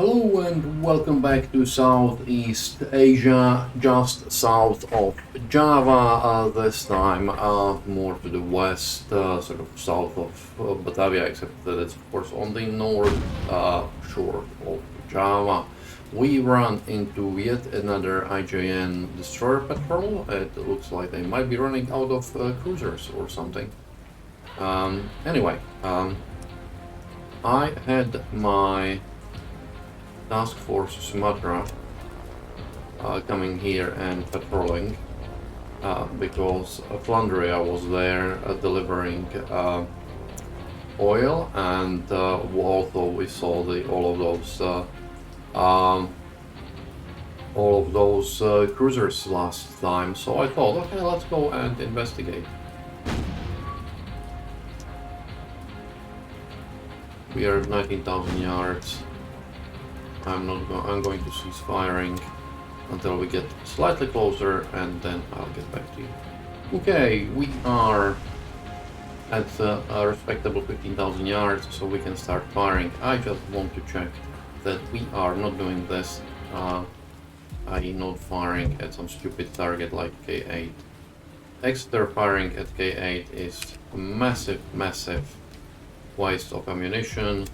Hello and welcome back to Southeast Asia, just south of Java, this time more to the west, sort of south of Batavia, except that it's of course on the north shore of Java. We run into yet another IJN destroyer patrol. It looks like they might be running out of cruisers or something. Anyway, I had my task Force Sumatra coming here and patrolling because Flandria was there delivering oil, and although we saw all of those cruisers last time, so I thought, okay, let's go and investigate. We are at 19,000 yards. I'm going to cease firing until we get slightly closer, and then I'll get back to you. Okay, we are at a respectable 15,000 yards, so we can start firing. I just want to check that we are not doing this, i.e. not firing at some stupid target like K8. Exeter firing at K8 is a massive waste of ammunition.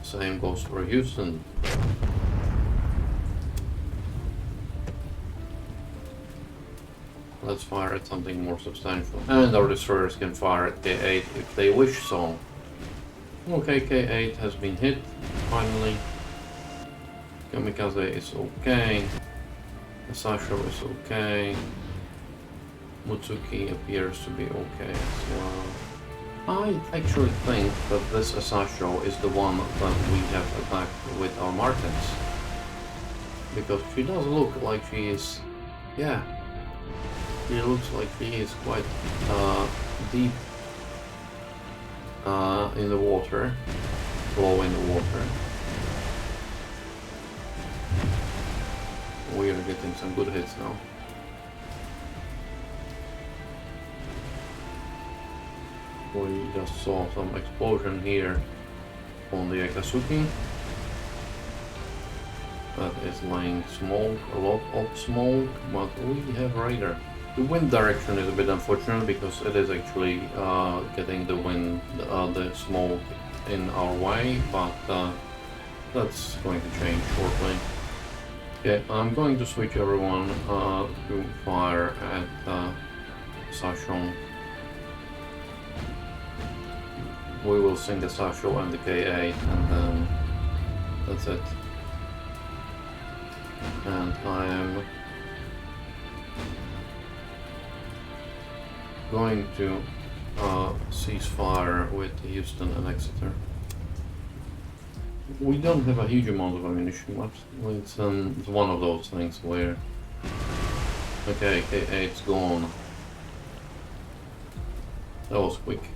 Same goes for Houston. Let's fire at something more substantial. And our destroyers can fire at K8 if they wish so. Okay, K8 has been hit, finally. Kamikaze is okay. Sasho is okay. Mutsuki appears to be okay as well. I actually think that this Asasho is the one that we have attacked with our Martins. Because she does look like she is... yeah. She looks like she is quite deep in the water. Low in the water. We are getting some good hits now. We just saw some explosion here on the Akatsuki. That is laying smoke, a lot of smoke, but we have radar. The wind direction is a bit unfortunate because it is actually getting the wind, the smoke in our way, but that's going to change shortly. Okay, I'm going to switch everyone to fire at Sashon. We will sink the Sasho and the K8, and then that's it. And I am going to cease fire with Houston and Exeter. We don't have a huge amount of ammunition left. It's one of those things where... okay, K8's gone. That was quick.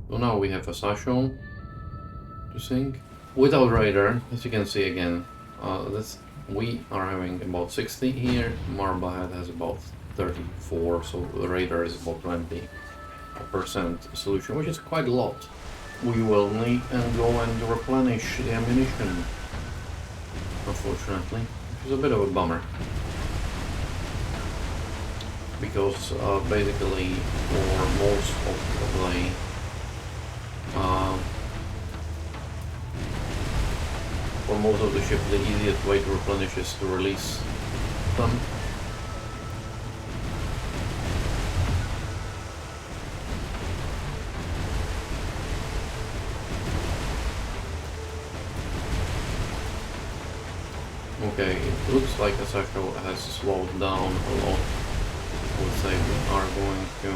So now we have a Sasho to sink. Without radar, as you can see again, we are having about 60 here, Marbahead has about 34, so the radar is about 20% solution, which is quite a lot. We will need and go and replenish the ammunition, unfortunately, which is a bit of a bummer. Because basically for most of the for most of the ship, the easiest way to replenish is to release them. Okay, it looks like Asako has slowed down a lot. I would say we are going to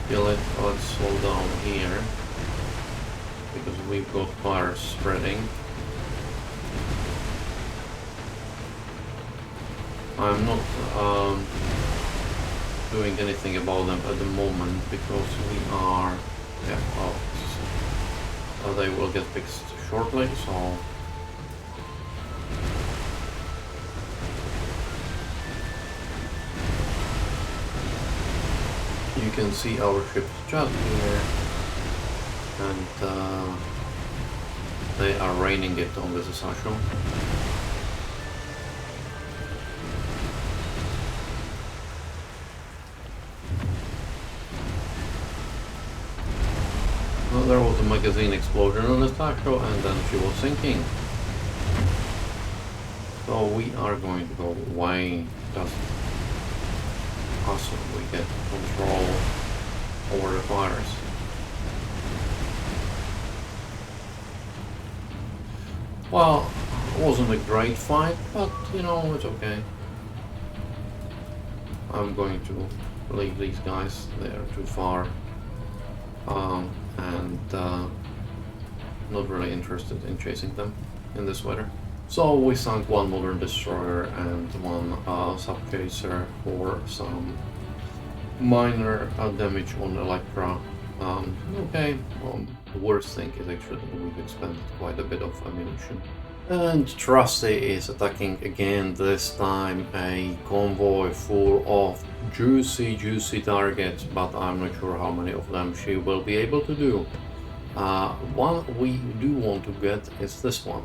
kill it. Let's slow down here, because we've got fire spreading. I'm not doing anything about them at the moment because we are... yeah, well, they will get fixed shortly, so you can see our ships just here, and they are raining it on this Sasho. Well, there was a magazine explosion on the Sasho, and then she was sinking. So we are going to go away, just awesome, we get control over the fires. Well, it wasn't a great fight, but you know, it's okay. I'm going to leave these guys, they are too far. And not really interested in chasing them in this weather. So we sunk one modern destroyer and one subchaser for some minor damage on Electra. Okay, the worst thing is actually that we've expended quite a bit of ammunition. And Trusty is attacking again, this time a convoy full of juicy targets, but I'm not sure how many of them she will be able to do. One we do want to get is this one,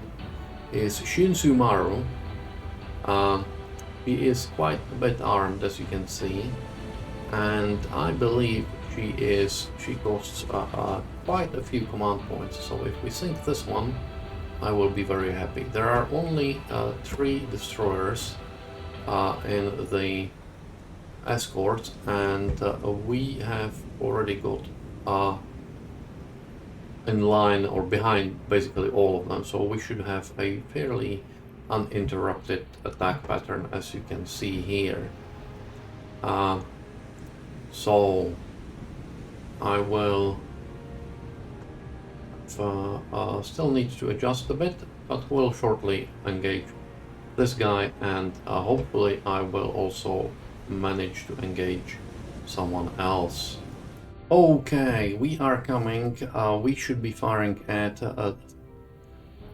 is Shinsumaru. He is quite a bit armed, as you can see, and I believe she costs quite a few command points, so if we sink this one, I will be very happy. There are only 3 destroyers in the escort, and we have already got in line or behind basically all of them, so we should have a fairly uninterrupted attack pattern, as you can see here. So I will still need to adjust a bit, but we'll shortly engage this guy, and hopefully I will also manage to engage someone else. Okay, we are coming. We should be firing at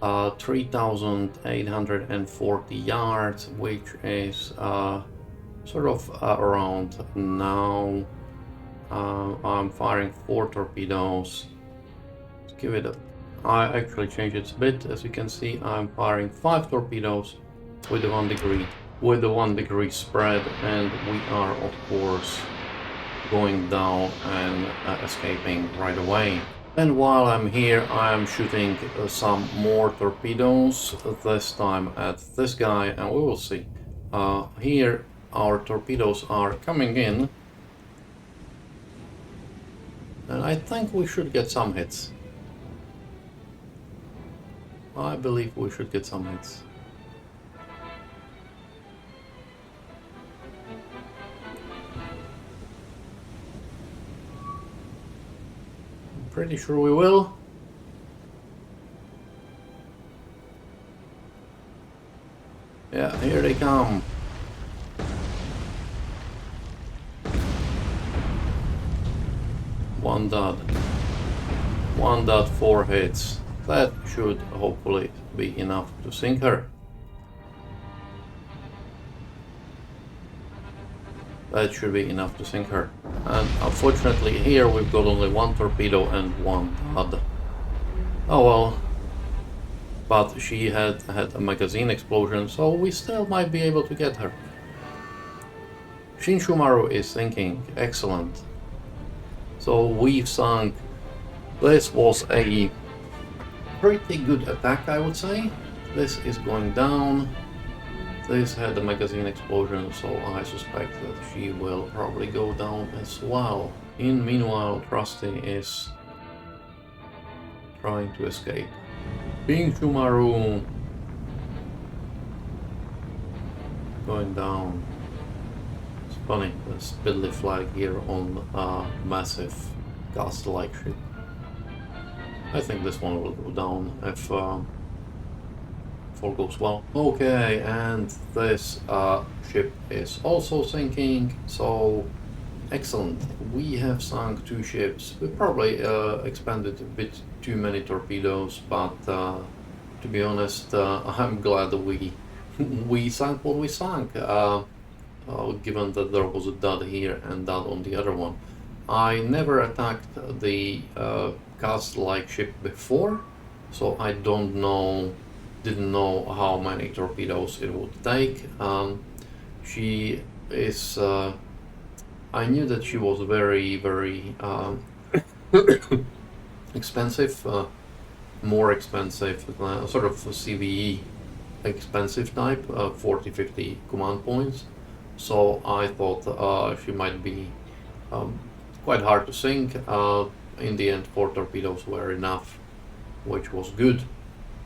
3,840 yards, which is sort of around now. I'm firing 4 torpedoes. Let's give it a... I actually changed it a bit. As you can see, I'm firing 5 torpedoes with the 1 degree spread, and we are of course going down and escaping right away. And while I'm here, I'm shooting some more torpedoes, this time at this guy, and we will see. Here our torpedoes are coming in, and I think we should get some hits. I believe we should get some hits. Pretty sure we will. Yeah, here they come. One dot. 1.4 hits. That should hopefully be enough to sink her. That should be enough to sink her. And unfortunately here we've got only 1 torpedo and 1 dud. Oh well. But she had a magazine explosion, so we still might be able to get her. Shinsumaru is sinking. Excellent. So we've sunk. This was a pretty good attack, I would say. This is going down. This had a magazine explosion, so I suspect that she will probably go down as well. Meanwhile, Trusty is trying to escape. Shinsumaru going down. It's funny, the spindly flag here on a massive castle-like ship. I think this one will go down if all goes well. Okay, and this ship is also sinking, so excellent. We have sunk 2 ships. We probably expended a bit too many torpedoes, but to be honest, I'm glad that we sunk what we sunk, given that there was a dud here and dud on the other one. I never attacked the castle-like ship before, so I didn't know how many torpedoes it would take. She is. I knew that she was very, very expensive, more expensive, sort of CVE expensive type, 40-50 command points. So I thought she might be quite hard to sink. In the end, 4 torpedoes were enough, which was good.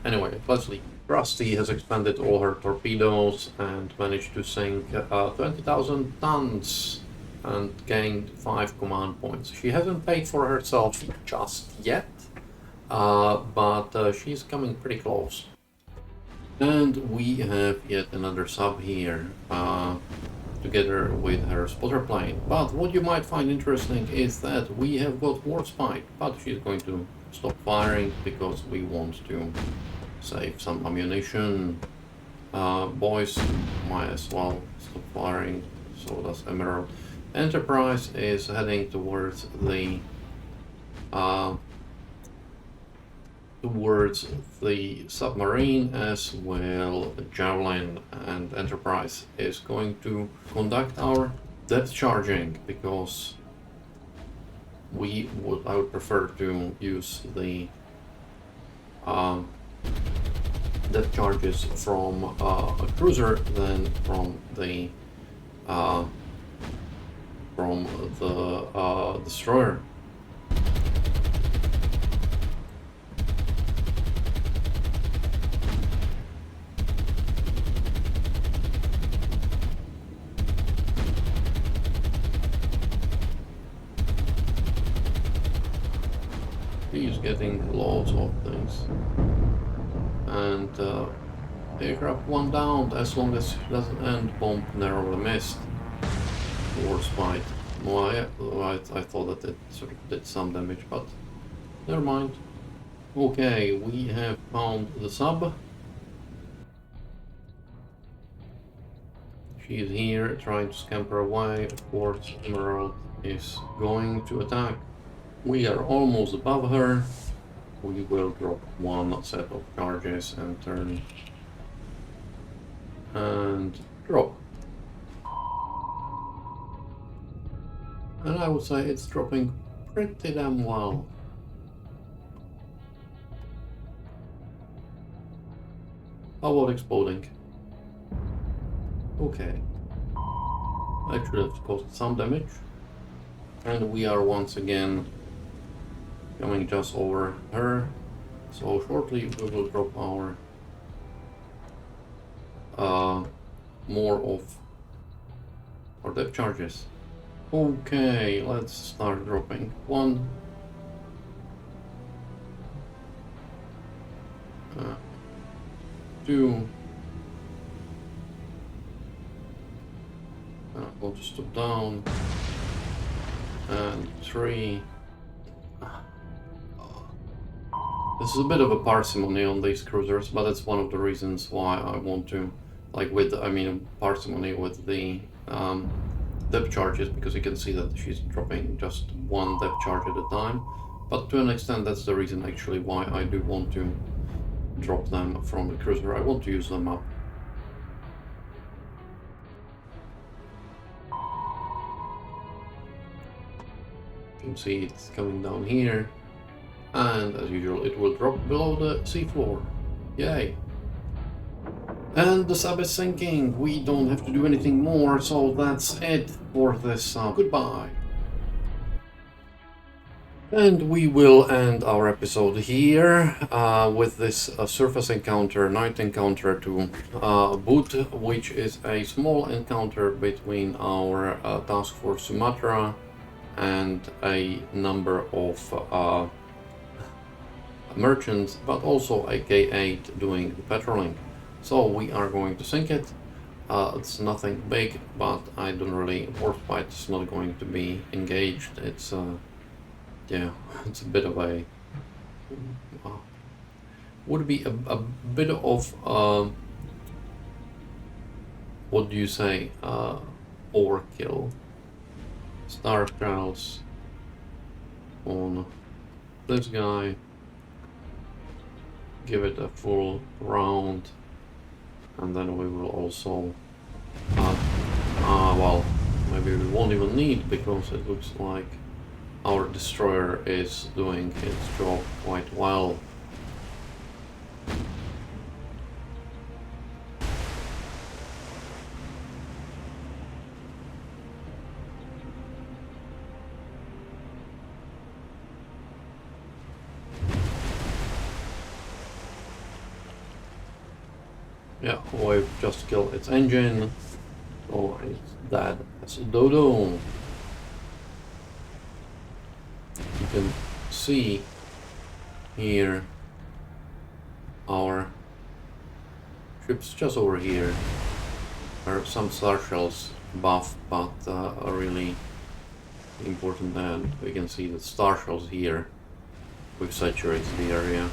Anyway, let's leave. Trusty has expanded all her torpedoes and managed to sink 20,000 tons and gained 5 command points. She hasn't paid for herself just yet, but she's coming pretty close. And we have yet another sub here, together with her spotter plane. But what you might find interesting is that we have got warspite, but she's going to stop firing because we want to save some ammunition. Boys might as well stop firing, so does Emerald. Enterprise is heading towards the submarine as well. Javelin and Enterprise is going to conduct our depth charging because I would prefer to use the depth charges from a cruiser than from the destroyer. He's getting loads of things. And aircraft 1 down as long as it doesn't end. Bomb narrowly missed. Warspite. Well, I thought that it sort of did some damage, but never mind. Okay, we have found the sub. She is here trying to scamper away. Of course, Emerald is going to attack. We are almost above her. We will drop 1 set of charges and turn and drop. And I would say it's dropping pretty damn well. How about exploding? Okay. Actually, it's caused some damage. And we are once again coming just over her. So shortly we will drop our more of our depth charges. Okay, let's start dropping. 1, 2, we'll just stop down, and 3. This is a bit of a parsimony on these cruisers, but that's one of the reasons why I want to, parsimony with the depth charges, because you can see that she's dropping just 1 depth charge at a time. But to an extent, that's the reason actually why I do want to drop them from the cruiser. I want to use them up. You can see it's coming down here. And as usual, it will drop below the seafloor. Yay! And the sub is sinking. We don't have to do anything more, so that's it for this sub. Goodbye. And we will end our episode here with this surface encounter, night encounter to boot, which is a small encounter between our task force Sumatra and a number of merchants, but also a K8 doing the patrolling. So we are going to sink it. It's nothing big, but I don't really. Warspite is not going to be engaged. It's yeah, it's a bit of a would be a bit of what do you say, overkill. Star Shells on this guy, give it a full round, and then we will also well, maybe we won't even need, because it looks like our destroyer is doing its job quite well. Yeah, we've just killed its engine, so it's dead as a dodo. You can see here our ships just over here. There are some star shells above, but are really important, and we can see the star shells here. We've saturated the area.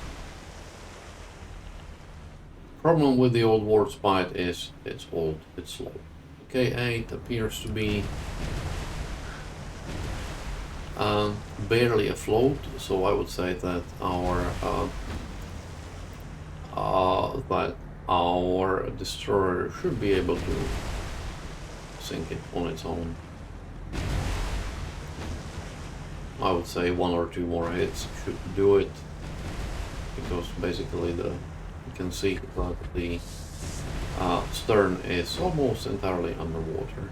Problem with the old Warspite is it's old, it's slow. K8 appears to be barely afloat, so I would say that our destroyer should be able to sink it on its own. I would say 1 or 2 more hits should do it, because basically you can see that the stern is almost entirely underwater.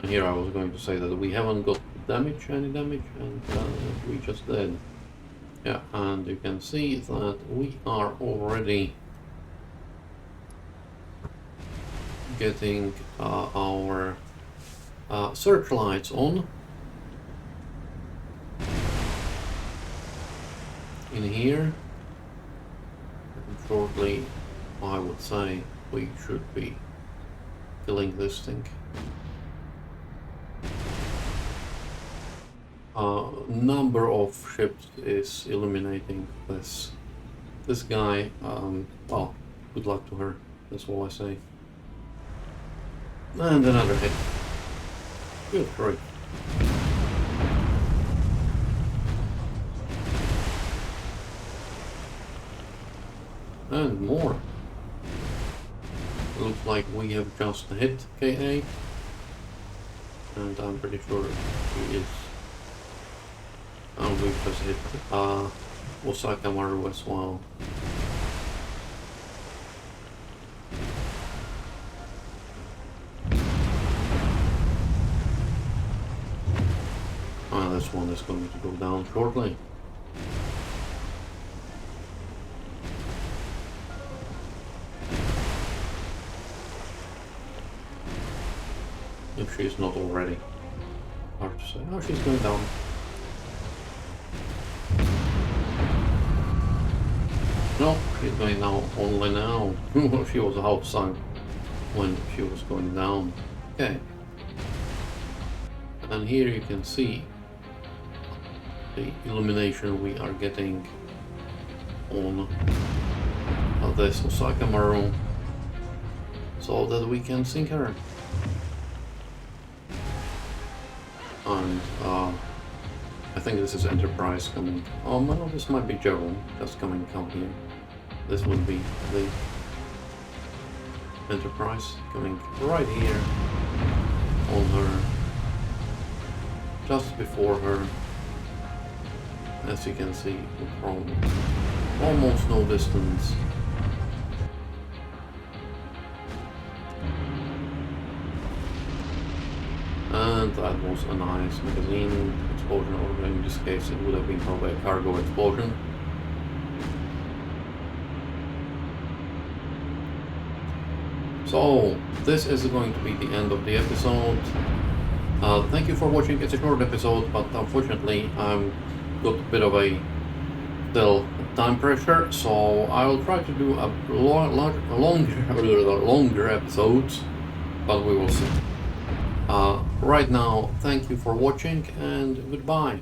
And here I was going to say that we haven't got any damage, and we just did. Yeah, and you can see that we are already getting our searchlights on. In here, and shortly, I would say we should be killing this thing. Number of ships is illuminating this guy. Well, good luck to her. That's all I say. And another hit. Good, great. And more. Looks like we have just hit K8, and I'm pretty sure he is. And we've just hit Osaka Maru as well. This one is going to go down shortly. If she's not already. Hard to say. Oh, she's going down. No, she's going down only now. She was outside when she was going down. Okay. And here you can see the illumination we are getting on this Osaka Maru, so that we can sink her. And I think this is Enterprise coming. Oh no, this might be Gerald that's coming here. This would be the Enterprise coming right here on her, just before her. As you can see, from almost no distance. And that was a nice magazine explosion, or in this case it would have been probably a cargo explosion. So, this is going to be the end of the episode. Thank you for watching. It's a short episode, but unfortunately I'm got a bit of a still time pressure, so I will try to do a longer episodes, but we will see. Right now, thank you for watching, and goodbye.